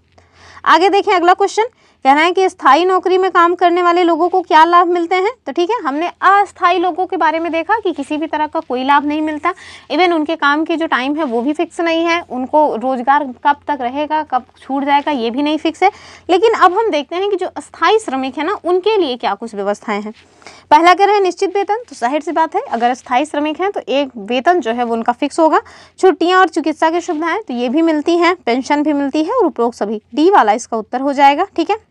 आगे देखें अगला क्वेश्चन, कह रहे हैं कि स्थायी नौकरी में काम करने वाले लोगों को क्या लाभ मिलते हैं। तो ठीक है, हमने अस्थायी लोगों के बारे में देखा कि किसी भी तरह का कोई लाभ नहीं मिलता। इवन उनके काम के जो टाइम है वो भी फिक्स नहीं है, उनको रोजगार कब तक रहेगा, कब छूट जाएगा ये भी नहीं फिक्स है। लेकिन अब हम देखते हैं कि जो अस्थायी श्रमिक है ना उनके लिए क्या कुछ व्यवस्थाएं हैं। पहला कह रहे हैं निश्चित वेतन, तो जाहिर सी बात है अगर अस्थायी श्रमिक हैं तो एक वेतन जो है वो उनका फिक्स होगा। छुट्टियां और चिकित्सा की सुविधाएं तो ये भी मिलती हैं, पेंशन भी मिलती है और उपरोक्त सभी। डी वाला इसका उत्तर हो जाएगा, ठीक है।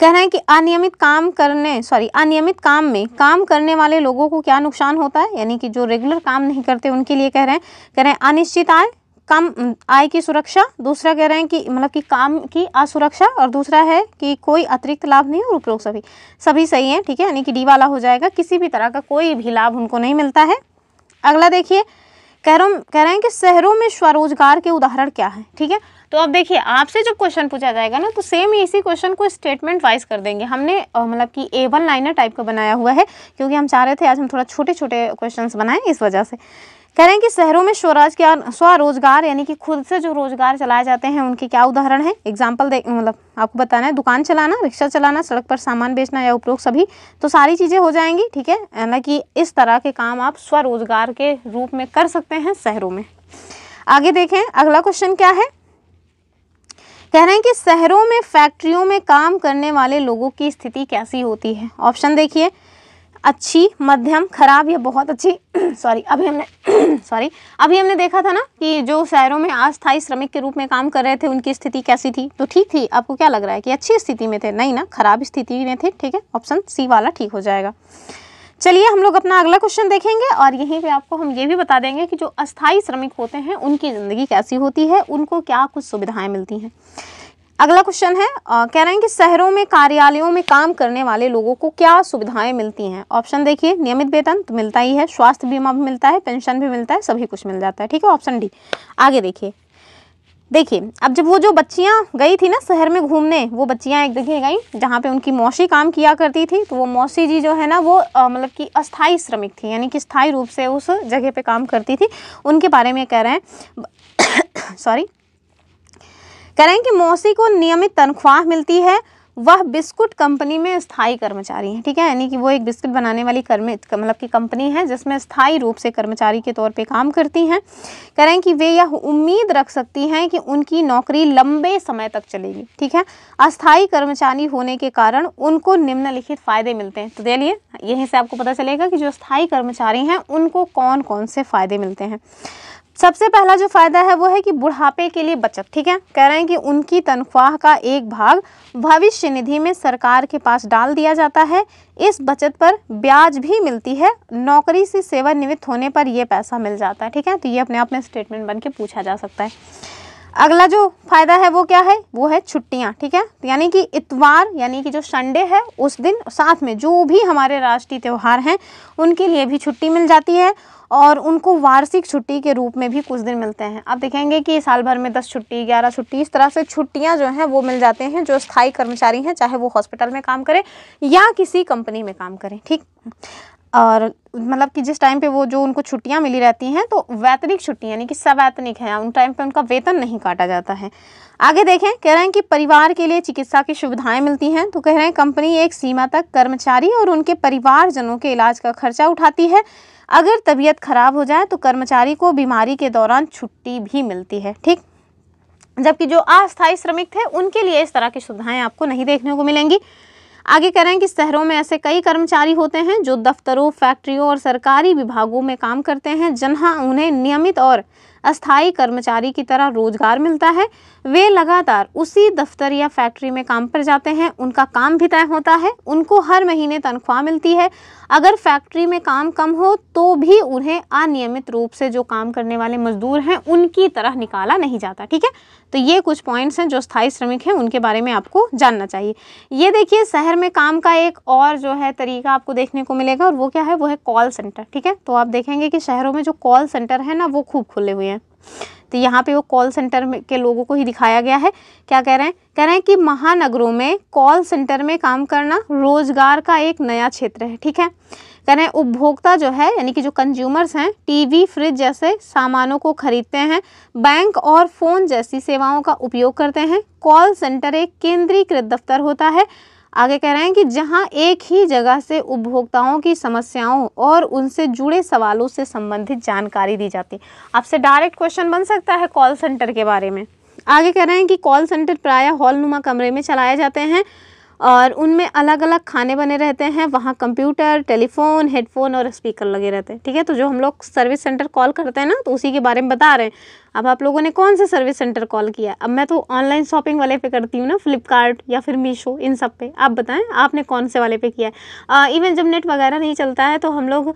कह रहे हैं कि अनियमित काम में काम करने वाले लोगों को क्या नुकसान होता है, यानी कि जो रेगुलर काम नहीं करते उनके लिए कह रहे हैं अनिश्चित आय, कम आय की सुरक्षा। दूसरा कह रहे हैं कि मतलब कि काम की असुरक्षा, और दूसरा है कि कोई अतिरिक्त लाभ नहीं और उपरोक्त सभी सही है, ठीक है। यानी कि डी वाला हो जाएगा, किसी भी तरह का कोई भी लाभ उनको नहीं मिलता है। अगला देखिए, कह रहे हैं कि शहरों में स्वरोजगार के उदाहरण क्या है, ठीक है। तो अब देखिए आपसे जब क्वेश्चन पूछा जाएगा ना तो सेम इसी क्वेश्चन को स्टेटमेंट वाइज कर देंगे। हमने मतलब कि A1 लाइनर टाइप का बनाया हुआ है क्योंकि हम चाह रहे थे आज हम थोड़ा छोटे छोटे क्वेश्चंस बनाएं, इस वजह से। कह रहे हैं कि शहरों में स्वरोजगार यानी कि खुद से जो रोजगार चलाए जाते हैं उनके क्या उदाहरण हैं। एग्जाम्पल मतलब आपको बताना है, दुकान चलाना, रिक्शा चलाना, सड़क पर सामान बेचना या उपरोक्त सभी, तो सारी चीज़ें हो जाएंगी, ठीक है। यानी कि इस तरह के काम आप स्वरोजगार के रूप में कर सकते हैं शहरों में। आगे देखें अगला क्वेश्चन क्या है, कह रहे हैं कि शहरों में फैक्ट्रियों में काम करने वाले लोगों की स्थिति कैसी होती है। ऑप्शन देखिए, अच्छी, मध्यम, खराब या बहुत अच्छी। सॉरी अभी हमने देखा था ना कि जो शहरों में अस्थायी श्रमिक के रूप में काम कर रहे थे उनकी स्थिति कैसी थी, तो ठीक थी। आपको क्या लग रहा है कि अच्छी स्थिति में थे? नहीं ना, खराब स्थिति में थे। ठीक है, ऑप्शन सी वाला ठीक हो जाएगा। चलिए हम लोग अपना अगला क्वेश्चन देखेंगे और यहीं पे आपको हम ये भी बता देंगे कि जो अस्थायी श्रमिक होते हैं उनकी ज़िंदगी कैसी होती है, उनको क्या कुछ सुविधाएं मिलती हैं। अगला क्वेश्चन है, कह रहे हैं कि शहरों में कार्यालयों में काम करने वाले लोगों को क्या सुविधाएं मिलती हैं। ऑप्शन देखिए, नियमित वेतन तो मिलता ही है, स्वास्थ्य बीमा भी मिलता है, पेंशन भी मिलता है, सभी कुछ मिल जाता है। ठीक है, ऑप्शन डी। आगे देखिए अब जब वो जो बच्चियां गई थी ना शहर में घूमने, वो बच्चियां एक जगह गई जहाँ पे उनकी मौसी काम किया करती थी, तो वो मौसी जी जो है ना वो मतलब कि अस्थाई श्रमिक थी, यानी कि स्थायी रूप से उस जगह पे काम करती थी। उनके बारे में कह रहे हैं कह रहे हैं कि मौसी को नियमित तनख्वाह मिलती है, वह बिस्कुट कंपनी में स्थायी कर्मचारी हैं। ठीक है, यानी कि वो एक बिस्कुट बनाने वाली मतलब की कंपनी है जिसमें स्थायी रूप से कर्मचारी के तौर पे काम करती हैं। कह रहे हैं कि वे यह उम्मीद रख सकती हैं कि उनकी नौकरी लंबे समय तक चलेगी। ठीक है, अस्थायी कर्मचारी होने के कारण उनको निम्नलिखित फ़ायदे मिलते हैं। तो चलिए यहीं से आपको पता चलेगा कि जो स्थायी कर्मचारी हैं उनको कौन कौन से फ़ायदे मिलते हैं। सबसे पहला जो फ़ायदा है वो है कि बुढ़ापे के लिए बचत। ठीक है, कह रहे हैं कि उनकी तनख्वाह का एक भाग भविष्य निधि में सरकार के पास डाल दिया जाता है। इस बचत पर ब्याज भी मिलती है। नौकरी से सेवानिवृत्त होने पर यह पैसा मिल जाता है। ठीक है, तो ये अपने आप में स्टेटमेंट बन के पूछा जा सकता है। अगला जो फ़ायदा है वो क्या है, वो है छुट्टियां। ठीक है, यानी कि इतवार यानी कि जो संडे है उस दिन साथ में जो भी हमारे राष्ट्रीय त्यौहार हैं उनके लिए भी छुट्टी मिल जाती है और उनको वार्षिक छुट्टी के रूप में भी कुछ दिन मिलते हैं। आप देखेंगे कि साल भर में 10 छुट्टी 11 छुट्टी इस तरह से छुट्टियां जो हैं वो मिल जाते हैं जो स्थायी कर्मचारी हैं, चाहे वो हॉस्पिटल में काम करें या किसी कंपनी में काम करें। ठीक, और मतलब कि जिस टाइम पे वो जो उनको छुट्टियां मिली रहती हैं तो वैतनिक छुट्टी यानी कि सवैतनिक है, उन टाइम पे उनका वेतन नहीं काटा जाता है। आगे देखें, कह रहे हैं कि परिवार के लिए चिकित्सा की सुविधाएं मिलती हैं। तो कह रहे हैं कंपनी एक सीमा तक कर्मचारी और उनके परिवारजनों के इलाज का खर्चा उठाती है। अगर तबीयत खराब हो जाए तो कर्मचारी को बीमारी के दौरान छुट्टी भी मिलती है। ठीक, जबकि जो अस्थायी श्रमिक थे उनके लिए इस तरह की सुविधाएं आपको नहीं देखने को मिलेंगी। आगे कह रहे हैं कि शहरों में ऐसे कई कर्मचारी होते हैं जो दफ्तरों, फैक्ट्रियों और सरकारी विभागों में काम करते हैं, जहां उन्हें नियमित और अस्थायी कर्मचारी की तरह रोजगार मिलता है। वे लगातार उसी दफ्तर या फैक्ट्री में काम पर जाते हैं, उनका काम भी तय होता है, उनको हर महीने तनख्वाह मिलती है। अगर फैक्ट्री में काम कम हो तो भी उन्हें अनियमित रूप से जो काम करने वाले मजदूर हैं उनकी तरह निकाला नहीं जाता। ठीक है, तो ये कुछ पॉइंट्स हैं जो स्थायी श्रमिक हैं उनके बारे में आपको जानना चाहिए। ये देखिए शहर में काम का एक और जो है तरीका आपको देखने को मिलेगा और वो क्या है, वो है कॉल सेंटर। ठीक है, तो आप देखेंगे कि शहरों में जो कॉल सेंटर है ना वो खूब खुले हुए हैं। तो यहाँ पे वो कॉल सेंटर के लोगों को ही दिखाया गया है। क्या कह रहे हैं, कह रहे हैं कि महानगरों में कॉल सेंटर में काम करना रोजगार का एक नया क्षेत्र है। ठीक है, कह रहे हैं उपभोक्ता जो है यानी कि जो कंज्यूमर्स हैं टीवी, फ्रिज जैसे सामानों को खरीदते हैं, बैंक और फ़ोन जैसी सेवाओं का उपयोग करते हैं। कॉल सेंटर एक केंद्रीकृत दफ्तर होता है। आगे कह रहे हैं कि जहां एक ही जगह से उपभोक्ताओं की समस्याओं और उनसे जुड़े सवालों से संबंधित जानकारी दी जाती है। आपसे डायरेक्ट क्वेश्चन बन सकता है कॉल सेंटर के बारे में। आगे कह रहे हैं कि कॉल सेंटर प्रायः हॉलनुमा कमरे में चलाए जाते हैं और उनमें अलग अलग खाने बने रहते हैं। वहाँ कंप्यूटर, टेलीफोन, हेडफोन और स्पीकर लगे रहते हैं। ठीक है, तो जो हम लोग सर्विस सेंटर कॉल करते हैं ना तो उसी के बारे में बता रहे हैं। अब आप लोगों ने कौन से सर्विस सेंटर कॉल किया? अब मैं तो ऑनलाइन शॉपिंग वाले पे करती हूँ ना, फ्लिपकार्ट या फिर मीशो, इन सब पे। आप बताएं आपने कौन से वाले पे किया है? इवन जब नेट वगैरह नहीं चलता है तो हम लोग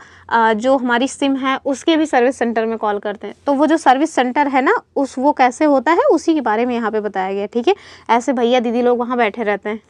जो हमारी सिम है उसके भी सर्विस सेंटर में कॉल करते हैं। तो वो जो सर्विस सेंटर है ना वो कैसे होता है उसी के बारे में यहाँ पे बताया गया। ठीक है, ऐसे भैया दीदी लोग वहाँ बैठे रहते हैं।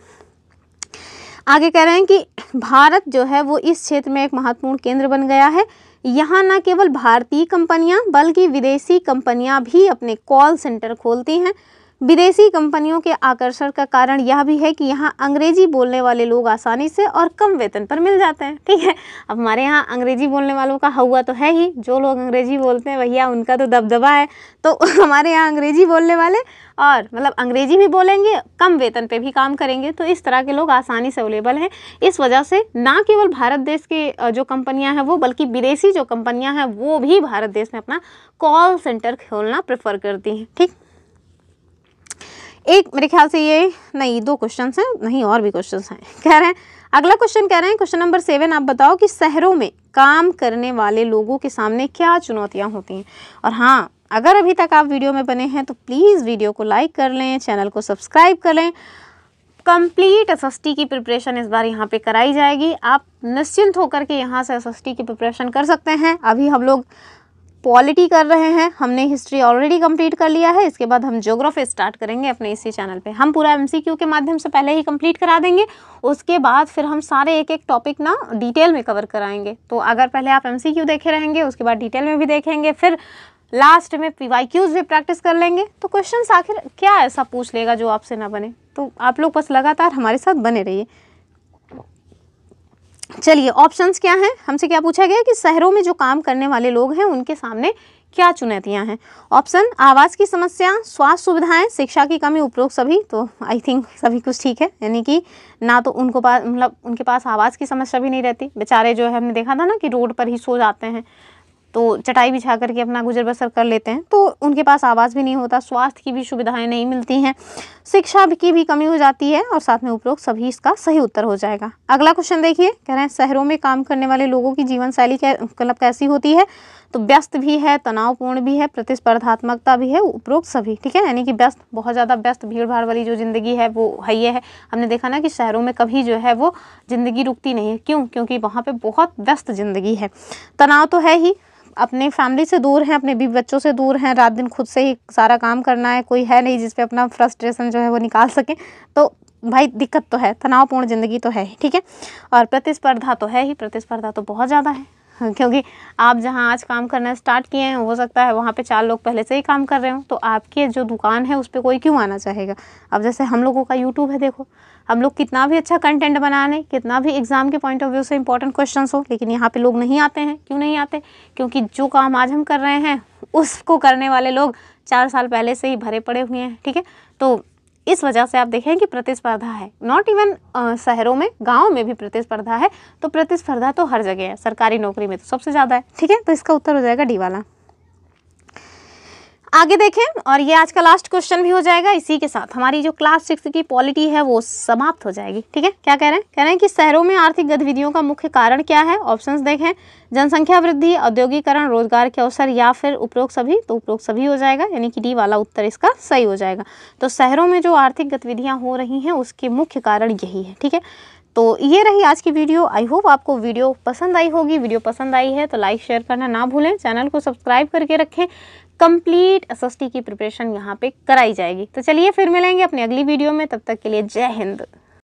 आगे कह रहे हैं कि भारत जो है वो इस क्षेत्र में एक महत्वपूर्ण केंद्र बन गया है। यहाँ न केवल भारतीय कंपनियां बल्कि विदेशी कंपनियां भी अपने कॉल सेंटर खोलती हैं। विदेशी कंपनियों के आकर्षण का कारण यह भी है कि यहाँ अंग्रेजी बोलने वाले लोग आसानी से और कम वेतन पर मिल जाते हैं। ठीक है, अब हमारे यहाँ अंग्रेजी बोलने वालों का हवा तो है ही, जो लोग अंग्रेजी बोलते हैं भैया उनका तो दबदबा है। तो हमारे यहाँ अंग्रेजी बोलने वाले और मतलब अंग्रेजी भी बोलेंगे, कम वेतन पे भी काम करेंगे, तो इस तरह के लोग आसानी से अवेलेबल हैं। इस वजह से ना केवल भारत देश के जो कंपनियां हैं वो बल्कि विदेशी जो कंपनियां हैं वो भी भारत देश में अपना कॉल सेंटर खोलना प्रेफर करती हैं। ठीक, एक मेरे ख्याल से ये नहीं 2 क्वेश्चन हैं, नहीं और भी क्वेश्चन हैं। कह रहे हैं अगला क्वेश्चन कह रहे हैं, क्वेश्चन नंबर 7, आप बताओ कि शहरों में काम करने वाले लोगों के सामने क्या चुनौतियां होती हैं। और हाँ, अगर अभी तक आप वीडियो में बने हैं तो प्लीज़ वीडियो को लाइक कर लें, चैनल को सब्सक्राइब कर लें। कंप्लीट एसएसटी की प्रिपरेशन इस बार यहाँ पे कराई जाएगी। आप निश्चिंत होकर के यहाँ से एसएसटी की प्रिपरेशन कर सकते हैं। अभी हम लोग पॉलिटी कर रहे हैं, हमने हिस्ट्री ऑलरेडी कंप्लीट कर लिया है, इसके बाद हम ज्योग्राफी स्टार्ट करेंगे अपने इसी चैनल पे। हम पूरा एमसीक्यू के माध्यम से पहले ही कंप्लीट करा देंगे, उसके बाद फिर हम सारे एक एक टॉपिक ना डिटेल में कवर कराएंगे। तो अगर पहले आप एमसीक्यू देखे रहेंगे, उसके बाद डिटेल में भी देखेंगे, फिर लास्ट में पीवाईक्यूज भी प्रैक्टिस कर लेंगे, तो क्वेश्चंस आखिर क्या ऐसा पूछ लेगा जो आपसे ना बने। तो आप लोग बस लगातार हमारे साथ बने रहिए। चलिए, ऑप्शंस क्या हैं, हमसे क्या पूछा गया कि शहरों में जो काम करने वाले लोग हैं उनके सामने क्या चुनौतियां हैं। ऑप्शन, आवास की समस्या, स्वास्थ्य सुविधाएं, शिक्षा की कमी, उपरोक्त सभी। तो आई थिंक सभी कुछ ठीक है, यानी कि ना तो उनको पास मतलब उनके पास आवास की समस्या भी नहीं रहती, बेचारे जो है हमने देखा था ना कि रोड पर ही सो जाते हैं, तो चटाई बिछा करके अपना गुजर बसर कर लेते हैं, तो उनके पास आवास भी नहीं होता, स्वास्थ्य की भी सुविधाएं नहीं मिलती हैं, शिक्षा की भी कमी हो जाती है, और साथ में उपरोक्त सभी इसका सही उत्तर हो जाएगा। अगला क्वेश्चन देखिए, कह रहे हैं शहरों में काम करने वाले लोगों की जीवन शैली मतलब कैसी होती है। तो व्यस्त भी है, तनावपूर्ण भी है, प्रतिस्पर्धात्मकता भी है, उपरोक्त सभी। ठीक है, यानी कि व्यस्त, बहुत ज़्यादा व्यस्त भीड़ भाड़ वाली जो ज़िंदगी है वो है ये है। हमने देखा ना कि शहरों में कभी जो है वो ज़िंदगी रुकती नहीं है, क्यों? क्योंकि वहाँ पे बहुत व्यस्त ज़िंदगी है। तनाव तो है ही, अपने फैमिली से दूर हैं, अपने बीवी बच्चों से दूर हैं, रात दिन खुद से ही सारा काम करना है, कोई है नहीं जिस पे अपना फ्रस्ट्रेशन जो है वो निकाल सके, तो भाई दिक्कत तो है, तनावपूर्ण ज़िंदगी तो है ही। ठीक है, और प्रतिस्पर्धा तो है ही, प्रतिस्पर्धा तो बहुत ज़्यादा है, क्योंकि आप जहाँ आज काम करना स्टार्ट किए हैं, हो सकता है वहाँ पे 4 लोग पहले से ही काम कर रहे हो, तो आपकी जो दुकान है उस पर कोई क्यों आना चाहेगा। अब जैसे हम लोगों का यूट्यूब है, देखो हम लोग कितना भी अच्छा कंटेंट बना लें, कितना भी एग्जाम के पॉइंट ऑफ व्यू से इंपॉर्टेंट क्वेश्चंस हो, लेकिन यहाँ पे लोग नहीं आते हैं। क्यों नहीं आते? क्योंकि जो काम आज हम कर रहे हैं उसको करने वाले लोग 4 साल पहले से ही भरे पड़े हुए हैं। ठीक है, तो इस वजह से आप देखें कि प्रतिस्पर्धा है, नॉट इवन शहरों में, गाँव में भी प्रतिस्पर्धा है। तो प्रतिस्पर्धा तो हर जगह है, सरकारी नौकरी में तो सबसे ज़्यादा है। ठीक है, तो इसका उत्तर हो जाएगा डी वाला। आगे देखें, और ये आज का लास्ट क्वेश्चन भी हो जाएगा। इसी के साथ हमारी जो क्लास 6 की पॉलिटी है वो समाप्त हो जाएगी। ठीक है, क्या कह रहे हैं? कह रहे हैं कि शहरों में आर्थिक गतिविधियों का मुख्य कारण क्या है। ऑप्शंस देखें, जनसंख्या वृद्धि, औद्योगिकरण, रोजगार के अवसर, या फिर उपरोक्त सभी। तो उपरोक्त सभी हो जाएगा, यानी कि डी वाला उत्तर इसका सही हो जाएगा। तो शहरों में जो आर्थिक गतिविधियाँ हो रही हैं उसके मुख्य कारण यही है। ठीक है, तो ये रही आज की वीडियो। आई होप आपको वीडियो पसंद आई होगी। वीडियो पसंद आई है तो लाइक शेयर करना ना भूलें, चैनल को सब्सक्राइब करके रखें। कंप्लीट एसएसटी की प्रिपरेशन यहाँ पे कराई जाएगी। तो चलिए फिर मिलेंगे अपनी अगली वीडियो में, तब तक के लिए जय हिंद।